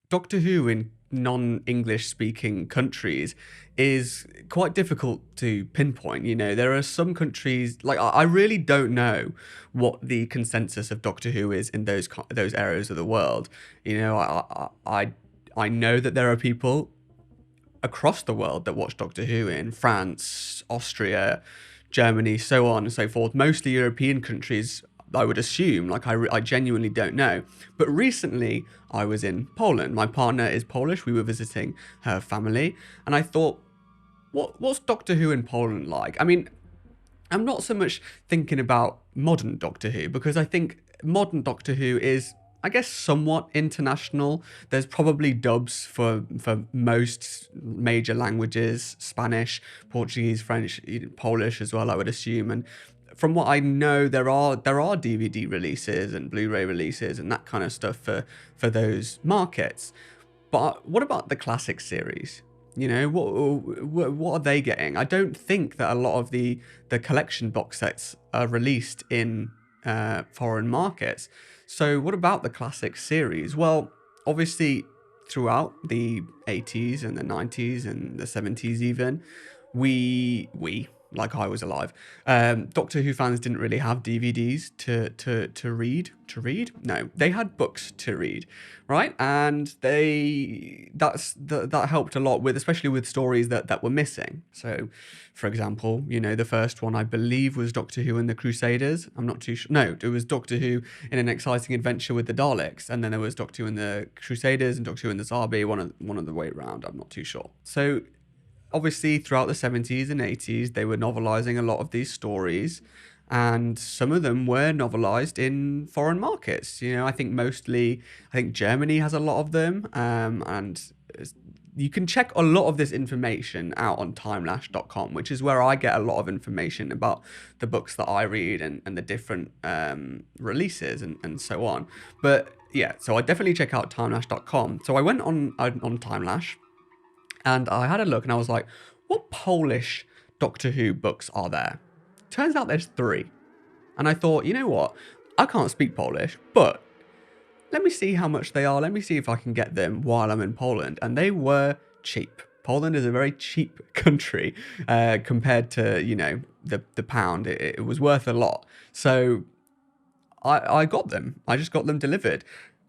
Doctor Who in non-English speaking countries is quite difficult to pinpoint. You know, there are some countries like I really don't know what the consensus of Doctor Who is in those areas of the world. You know, I know that there are people across the world that watch Doctor Who in France, Austria, Germany, so on and so forth. Mostly European countries, I would assume. Like, I genuinely don't know. But recently, I was in Poland. My partner is Polish. We were visiting her family. And I thought, what's Doctor Who in Poland like? I mean, I'm not so much thinking about modern Doctor Who because I think modern Doctor Who is, I guess, somewhat international. There's probably dubs for most major languages: Spanish, Portuguese, French, Polish as well, I would assume. And from what I know, there are DVD releases and Blu-ray releases and that kind of stuff for those markets. But what about the classic series? You know, what are they getting? I don't think that a lot of the collection box sets are released in foreign markets. So what about the classic series? Well, obviously throughout the 80s and the 90s and the 70s even, we like I was alive. Doctor Who fans didn't really have DVDs to read. To read? No, they had books to read, right? And that helped a lot with, especially with stories that were missing. So, for example, you know, the first one I believe was Doctor Who and the Crusaders. I'm not too sure. No, it was Doctor Who in an exciting adventure with the Daleks, and then there was Doctor Who and the Crusaders and Doctor Who and the Zarbi. One of the way around. I'm not too sure. So obviously throughout the 70s and 80s they were novelizing a lot of these stories, and some of them were novelized in foreign markets. You know, I think Germany has a lot of them, and you can check a lot of this information out on timelash.com, which is where I get a lot of information about the books that I read and the different releases and so on. But yeah, so I definitely check out timelash.com. So I went on Timelash and I had a look and I was like, what Polish Doctor Who books are there? Turns out there's three. And I thought, you know what? I can't speak Polish, but let me see how much they are. Let me see if I can get them while I'm in Poland. And they were cheap. Poland is a very cheap country compared to, you know, the pound. It was worth a lot. So I got them. I just got them delivered.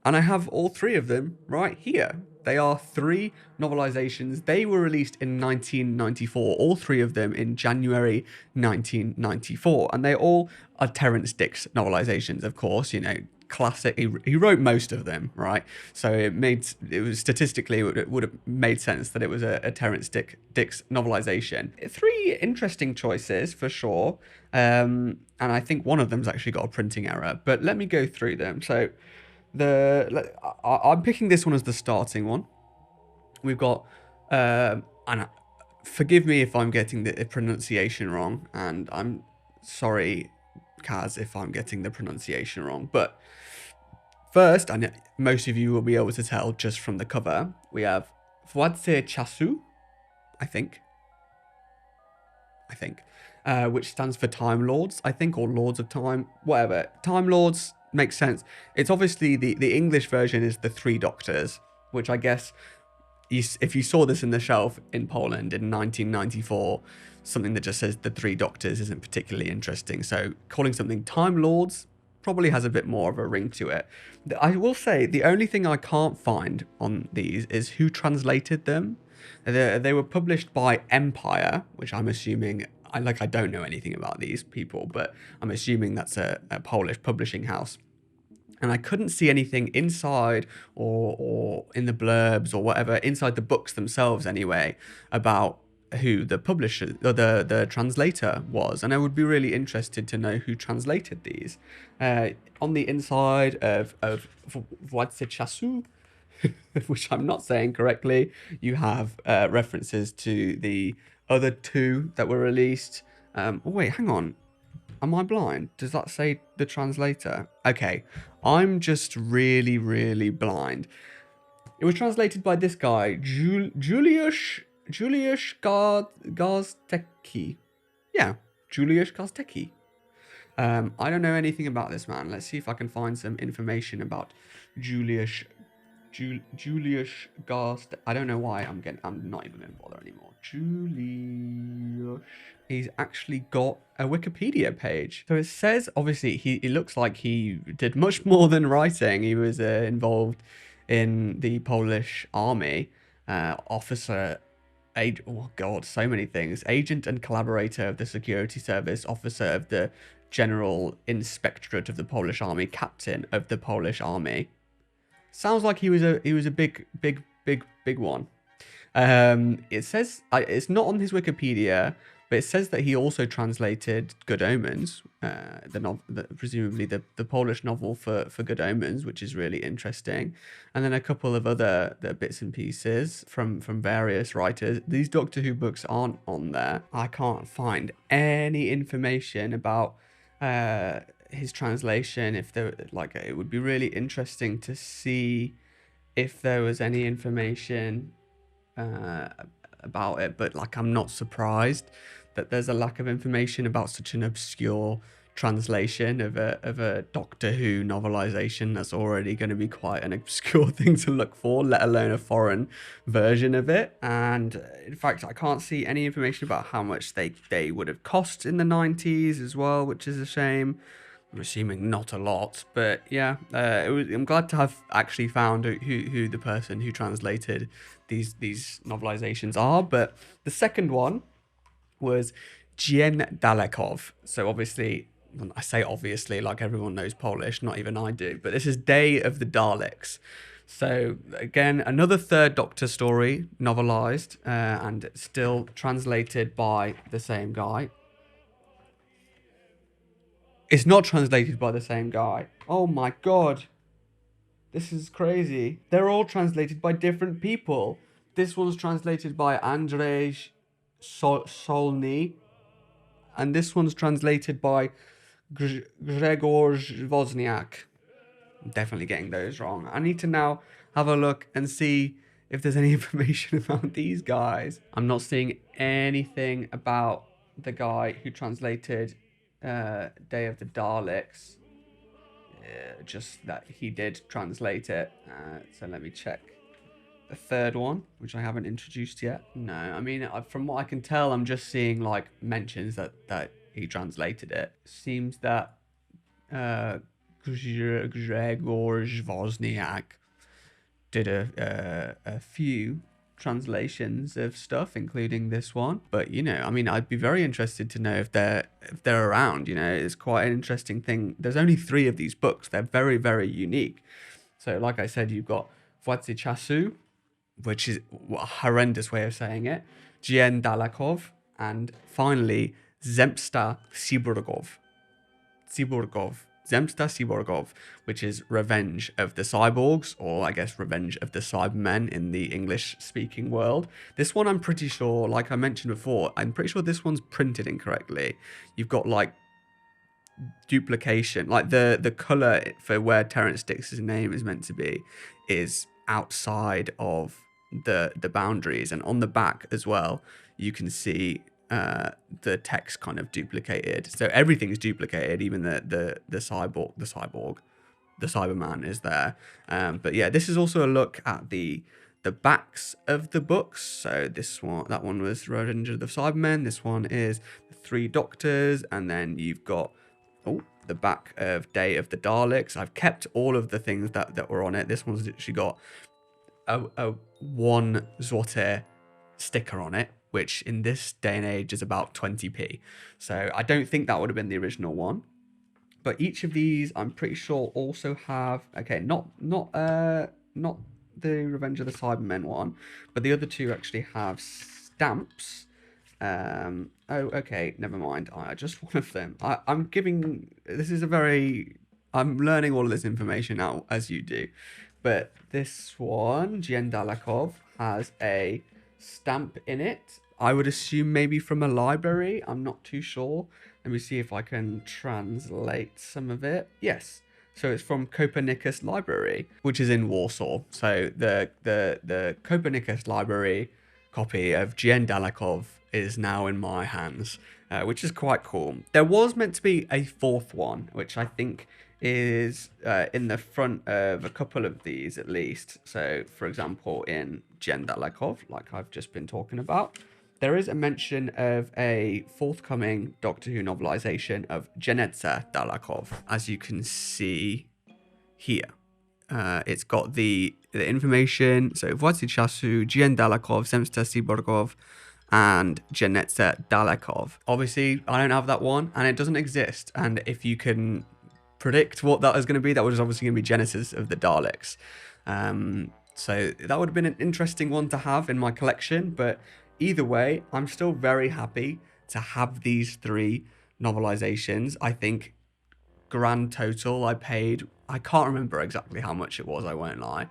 And I have all three of them right here. They are three novelizations. They were released in 1994, all three of them in January 1994. And they all are Terrance Dicks novelizations, of course, you know, classic. He wrote most of them, right? So it was statistically, it would have made sense that it was a Terrance Dicks novelization. Three interesting choices for sure. And I think one of them's actually got a printing error, but let me go through them. So I'm picking this one as the starting one. We've got, and forgive me if I'm getting the pronunciation wrong, and I'm sorry, Kaz, if I'm getting the pronunciation wrong. But first, and most of you will be able to tell just from the cover, we have Władcy Czasu, I think, which stands for Time Lords, I think, or Lords of Time, whatever. Time Lords makes sense. It's obviously the English version is the Three Doctors, which I guess if you saw this in the shelf in Poland in 1994, something that just says the Three Doctors isn't particularly interesting. So calling something Time Lords probably has a bit more of a ring to it. I will say the only thing I can't find on these is who translated them. They were published by Empire, which I'm assuming, I don't know anything about these people, but I'm assuming that's a Polish publishing house. And I couldn't see anything inside or in the blurbs or whatever, inside the books themselves anyway, about who the publisher or the translator was. And I would be really interested to know who translated these. On the inside of Władcy Czasu, which I'm not saying correctly, you have references to the other two that were released. Oh wait, hang on. Am I blind? Does that say the translator? Okay, I'm just really, really blind. It was translated by this guy, Juliusz Gaztecki. Yeah, Juliusz Gaztecki. I don't know anything about this man. Let's see if I can find some information about Juliusz Julius Garst. I don't know why I'm not even going to bother anymore. Julius. He's actually got a Wikipedia page. So it says, obviously, it looks like he did much more than writing. He was involved in the Polish army, officer, oh God, so many things. Agent and collaborator of the security service, officer of the General Inspectorate of the Polish Army, captain of the Polish Army. Sounds like he was a big one. It says it's not on his Wikipedia, but it says that he also translated Good Omens, presumably the Polish novel for Good Omens, which is really interesting, and then a couple of other bits and pieces from various writers. These Doctor Who books aren't on there. I can't find any information about his translation. If there, like, it would be really interesting to see if there was any information about it, but like, I'm not surprised that there's a lack of information about such an obscure translation of a Doctor Who novelization. That's already going to be quite an obscure thing to look for, let alone a foreign version of it. And in fact, I can't see any information about how much they would have cost in the 90s as well, which is a shame. I'm assuming not a lot, but yeah, I'm glad to have actually found who the person who translated these novelizations are. But the second one was Jien Dalekov. So obviously, I say obviously, like everyone knows Polish, not even I do, but this is Day of the Daleks. So again, another third Doctor story, novelized, and still translated by the same guy. It's not translated by the same guy. Oh my God. This is crazy. They're all translated by different people. This one's translated by Andrzej Solny. And this one's translated by Grzegorz Wozniak. I'm definitely getting those wrong. I need to now have a look and see if there's any information about these guys. I'm not seeing anything about the guy who translated Day of the Daleks. Just that he did translate it. So let me check the third one, which I haven't introduced yet. No, I mean, from what I can tell, I'm just seeing like mentions that he translated it. Seems that Grzegorz Wozniak did a few translations of stuff, including this one. But you know, I mean, I'd be very interested to know if they're around. You know, it's quite an interesting thing. There's only 3 of these books. They're very, very unique. So like I said, you've got Władcy Czasu, which is a horrendous way of saying it, Jien Dalekov, and finally Zemsta Cyborgov, which is Revenge of the Cyborgs, or I guess Revenge of the Cybermen in the English-speaking world. This one, I'm pretty sure, like I mentioned before, I'm pretty sure this one's printed incorrectly. You've got like duplication, like the color for where Terrence Dix's name is meant to be is outside of the boundaries, and on the back as well, you can see the text kind of duplicated. So everything's duplicated, even the Cyberman is there. But yeah, this is also a look at the backs of the books. So that one was Revenge of the Cybermen. This one is the 3 Doctors, and then you've got the back of Day of the Daleks. I've kept all of the things that were on it. This one's literally got a 1 zloty sticker on it, which in this day and age is about 20p. So I don't think that would have been the original one. But each of these, I'm pretty sure, also have not the Revenge of the Cybermen one, but the other 2 actually have stamps. Okay, never mind. Just one of them. I'm learning all of this information now, as you do. But this one, Jien Dalekov, has a stamp in it. I would assume maybe from a library. I'm not too sure. Let me see if I can translate some of it. Yes. So it's from Copernicus Library, which is in Warsaw. So the Copernicus Library copy of Jien Dalekov is now in my hands, which is quite cool. There was meant to be a 4th one, which I think is in the front of a couple of these at least. So, for example, in Jen Dalakov, like I've just been talking about, there is a mention of a forthcoming Doctor Who novelization of Janetza Dalakov, as you can see here. It's got the information. So, Władcy Czasu, Jen Dalakov, Zemsta Cyborgov, and Janetza Dalakov. Obviously, I don't have that one, and it doesn't exist. And if you can predict what that is going to be, that was obviously going to be Genesis of the Daleks. So that would have been an interesting one to have in my collection, but either way, I'm still very happy to have these three novelizations. I think grand total I can't remember exactly how much it was, I won't lie,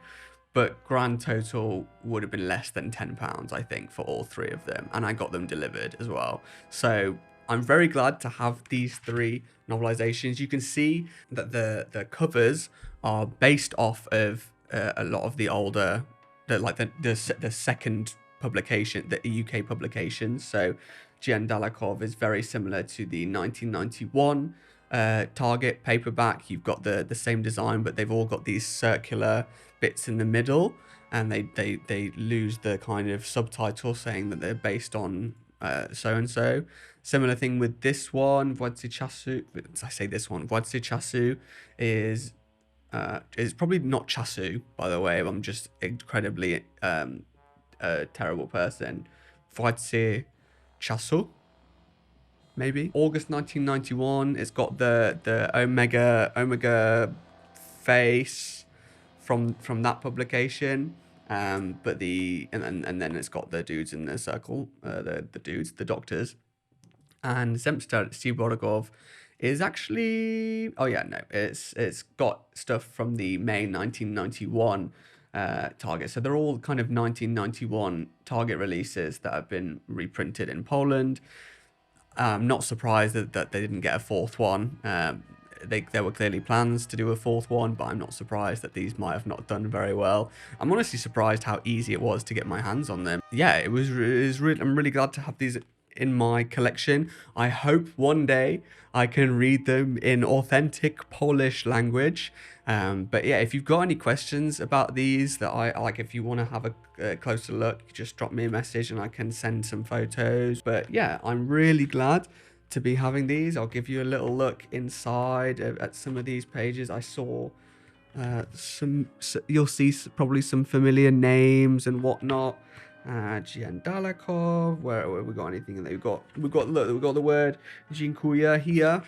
but grand total would have been less than £10, I think, for all three of them, and I got them delivered as well. So I'm very glad to have these three novelizations. You can see that the covers are based off of a lot of the older, the second publication, the UK publications. So Gian Dalakov is very similar to the 1991 Target paperback. You've got the same design, but they've all got these circular bits in the middle, and they lose the kind of subtitle saying that they're based on so and so. Similar thing with this one, Władcy Czasu. I say this one, Władcy Czasu is probably not Czasu, by the way. I'm just incredibly a terrible person. Władcy Czasu, maybe. August 1991. It's got the Omega face from that publication. But and then it's got the dudes in the circle, the doctors. And Zemsta Cyborgov is actually, it's got stuff from the May 1991 Target. So they're all kind of 1991 Target releases that have been reprinted in Poland. I'm not surprised that they didn't get a fourth one. There were clearly plans to do a fourth one, but I'm not surprised that these might have not done very well. I'm honestly surprised how easy it was to get my hands on them. Yeah, it was really, I'm really glad to have these in my collection. I hope one day I can read them in authentic Polish language. But yeah, if you've got any questions about these that I like, if you want to have a closer look, just drop me a message and I can send some photos. But yeah, I'm really glad to be having these. I'll give you a little look inside at some of these pages. I saw you'll see probably some familiar names and whatnot. Gian Dalakov, where we got anything in there? We've got the word Dziękuję here.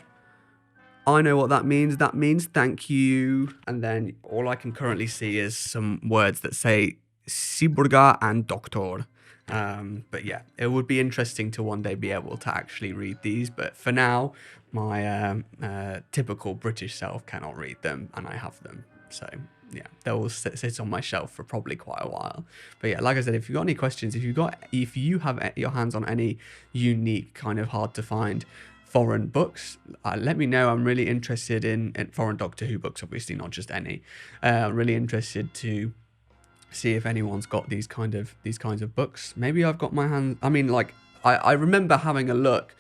I know what that means. That means thank you. And then all I can currently see is some words that say Cyborga and Doktor. But yeah, it would be interesting to one day be able to actually read these. But for now, my typical British self cannot read them, and I have them. So yeah, they will sit on my shelf for probably quite a while. But yeah, like I said, if you've got any questions, if you have your hands on any unique, kind of hard to find foreign books, let me know. I'm really interested in foreign Doctor Who books, obviously not just any. Really interested to see if anyone's got these kinds of books. Maybe I've got my hands. I mean, like I remember having a look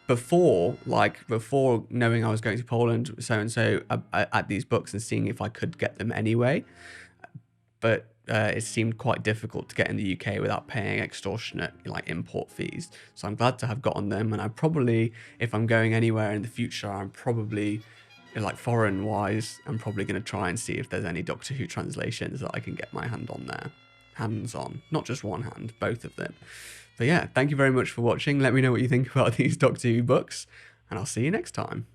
before knowing I was going to Poland, at these books and seeing if I could get them anyway. But it seemed quite difficult to get in the UK without paying extortionate import fees. So I'm glad to have gotten them, and I probably, if I'm going anywhere in the future, I'm probably foreign wise, I'm probably going to try and see if there's any Doctor Who translations that I can get my hands on, not just one hand, both of them. But yeah, thank you very much for watching. Let me know what you think about these Doctor Who books, and I'll see you next time.